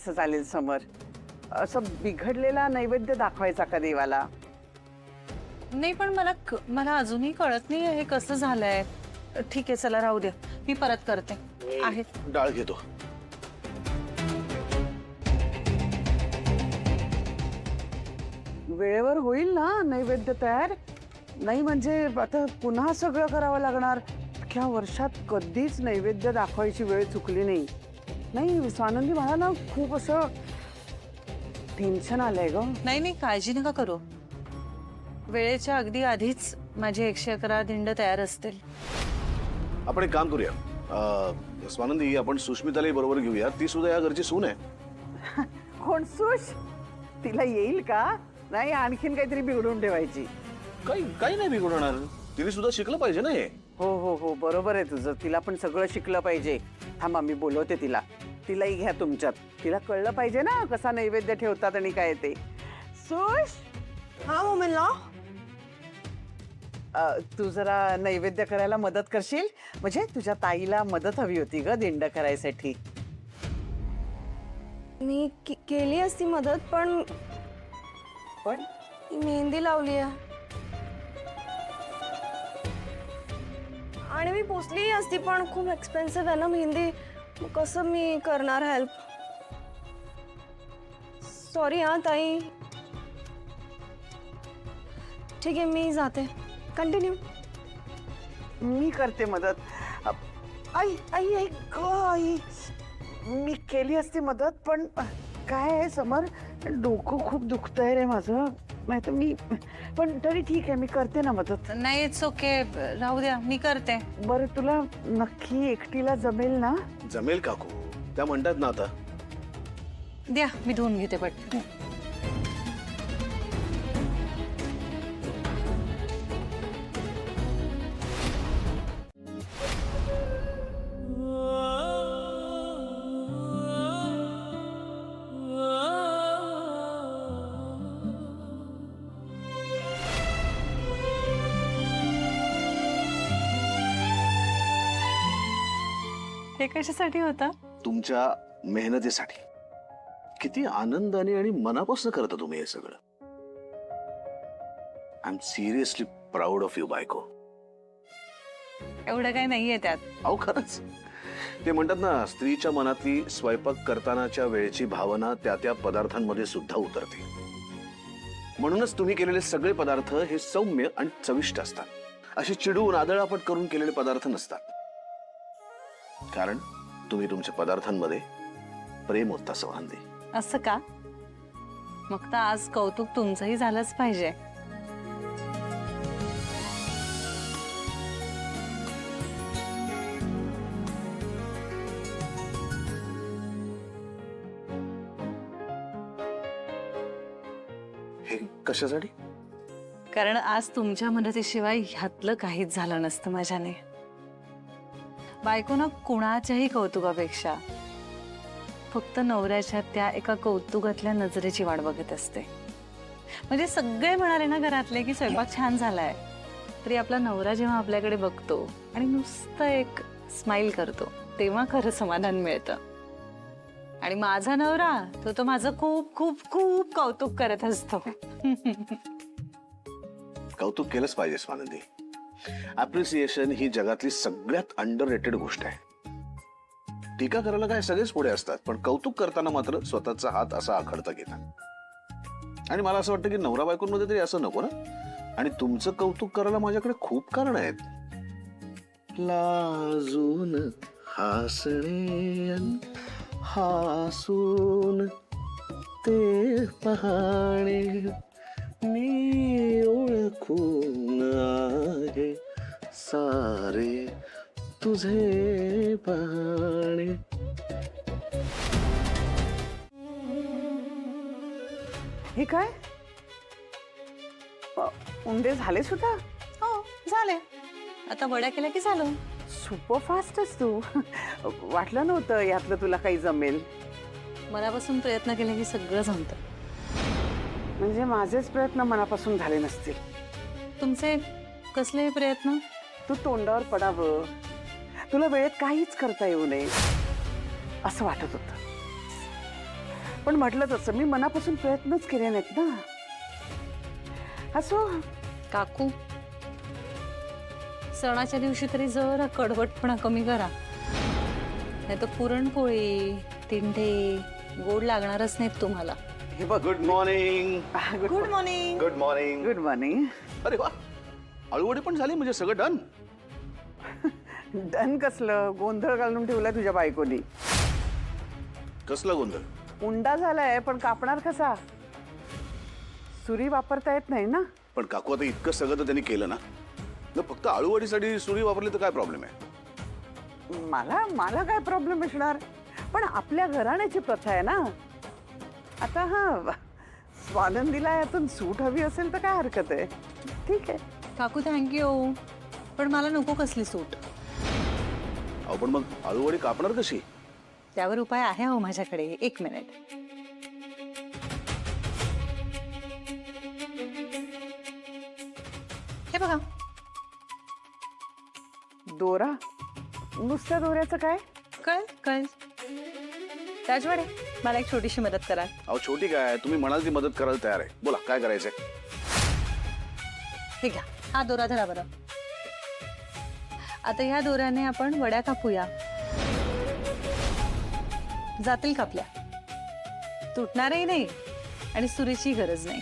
कसं चालेल समर? असं बिघडलेला नैवेद्य दाखवायचा का देवाला? नाही पण मला अजूनही कळत नाही हे कसं झालंय. ठीक आहे चला राहू द्या, मी परत करते. आहे डाळ घेतो. वेळेवर होईल ना नैवेद्य तयार? नाही म्हणजे आता पुन्हा सगळं करावं लागणार. अख्ख्या वर्षात कधीच नैवेद्य दाखवायची वेळ चुकली नाही. नाही स्वानंदी, मला ना खूप असं टेन्शन आलंय ग. नाही नाही काळजी नका करू. वेळेच्या अगदी आधीच माझे 111 दिंड तयार असतील. आपण एक काम करूया स्वानंदी, आपण सुष्मितालाही बरोबर घेऊया. ती सुद्धा या घरची सून आहे. कोण सुश? तिला येईल का? नाही आणखीन काहीतरी बिघडून ठेवायची. काही नाही बिघडणार. तिने सुद्धा शिकलं पाहिजे ना हे. हो हो हो बरोबर आहे तुझं. तिला पण सगळं शिकलं पाहिजे. थांबा मी बोलवते तिला. तिलाही घ्या तुमच्यात. तिला कळलं पाहिजे ना कसा नैवेद्य ठेवतात आणि काय ते. सुश, हाँ मम्मीला. तू जरा नैवेद्य करायला मदत करशील? म्हणजे तुझ्या ताईला मदत हवी होती ग दिंड करायसाठी. मी केली असती मदत पण मेहंदी लावली आहे आणि मी पोचली असती पण खूप एक्सपेन्सिव्ह आहे ना मेहंदी. कसं मी करणार हेल्प? सॉरी हाँ ताई. ठीक आहे मी जाते. कंटिन्यू. मी करते मदत. आई आई आई ग आई, मी केली असती मदत पण काय आहे समर, डोकं खूप दुखतंय रे माझं. नाही तर मी पण तरी ठीक आहे मी करते ना मदत. नाही इट्स ओके, राहू द्या मी करते. बरं तुला नक्की एकटीला जमेल ना? जमेल काकू, त्या म्हणतात ना आता. द्या मी धुवून घेते पटकन. हे कशासाठी होतं? तुमच्या मेहनतीसाठी. किती आनंदाने आणि मनापासून करता तुम्ही हे सगळं. I am seriously proud of you बायको. एवढं काही नाहीये त्यात. अहो खरंच. ते म्हणतात ना, स्त्रीच्या मनातली स्वयंपाक करतानाच्या वेळेची भावना त्या त्या पदार्थांमध्ये सुद्धा उतरते. म्हणूनच तुम्ही केलेले सगळे पदार्थ हे सौम्य आणि चविष्ट असतात. असे चिडून आदळापट करून केलेले पदार्थ नसतात. कारण तुम्ही तुमच्या पदार्थांमध्ये प्रेम होता स्वानंदी. असं का? मग तर आज कौतुक तुमचंही झालंच पाहिजे. हे कशासाठी? कारण आज तुमच्या मदतीशिवाय ह्यातलं काहीच झालं नसतं माझ्याने. बायकोनं कुणाच्याही कौतुकापेक्षा फक्त नवऱ्याच्या त्या एका कौतुकातल्या नजरेची वाट बघत असते. म्हणजे सगळे म्हणाले ना घरातले की स्वयंपाक छान झालाय, तरी आपला नवरा जेव्हा आपल्याकडे बघतो आणि नुसतं एक स्माइल करतो तेव्हा खरं समाधान मिळतं. आणि माझा नवरा तो माझं खूप खूप खूप कौतुक करत असतो. कौतुक केलंच पाहिजे स्वानंदी. अप्रिसिएशन ही जगातली सगळ्यात अंडररेटेड गोष्ट आहे. टीका करायला काय सगळेच पुढे असतात, पण कौतुक करताना मात्र स्वतःचा हात असा आखडता घेतात. आणि मला असं वाटतं की नवरा बायकोंमध्ये तरी असं नको ना. आणि तुमचं कौतुक करायला माझ्याकडे खूप कारण आहेत. लाजून हसणे हसून ते पाहणे मी ओळखून आहे सारे तुझे पाहणे. हे काय? उंडे झाले सुद्धा? हो झाले. आता वड्या केल्या की झालं. सुपर फास्टच तू. वाटलं नव्हतं यातलं तुला काही जमेल. मनापासून प्रयत्न केले की सगळं जमतं. म्हणजे माझेच प्रयत्न मनापासून झाले नसतील. तुमचे कसले प्रयत्न? तू तोंडावर पडावं, तुला वेळेत काहीच करता येऊ नये असं वाटत होतं. पण म्हटलं तसं मी मनापासून प्रयत्नच केले नाहीत ना. असो. काकू, सणाच्या दिवशी तरी जरा कडवटपणा कमी करा, नाही तर पुरणपोळी तिंडे गोड लागणारच नाहीत तुम्हाला. हे बघ. Good morning. Good morning. Good morning. Good morning. अरे वा, आळूवडी पण झाली म्हणजे सगळं डन. डन कसलं, गोंधळ घालून ठेवला तुझ्या बायकोनी. कसला गोंधळ? उंडा झालाय पण कापणार कसा? सुरी वापरता येत नाही ना. पण काकू आता इतकं सगळं तर त्यांनी केलं ना, तर फक्त आळूवडीसाठी सुरी वापरली तर काय प्रॉब्लेम आहे? मला काय प्रॉब्लेम असणार, पण आपल्या घराण्याची प्रथा आहे ना. आता हा स्वानंदीला यातून सूट हवी असेल तर काय हरकत आहे. ठीक आहे. काकू थँक्यू, पण मला नको कसली सूट. अहो पण मग आळूवडी कापणार कशी? त्यावर उपाय आहे हो माझ्याकडे. एक मिनिट. हे बघा. दोरा? नुसत्या दोऱ्याचं काय? कळ कळ. राजवाडे, मला एक छोटीशी मदत करा. अहो छोटी काय, तुम्ही म्हणाल ती मदत करायला तयार आहे. बोला काय करायचंय? हे घ्या, हा दोरा धरा बरं. आता ह्या दोऱ्याने आपण वड्या कापूया. जातील कापल्या, तुटणारही नाही आणि सुरीची गरज नाही.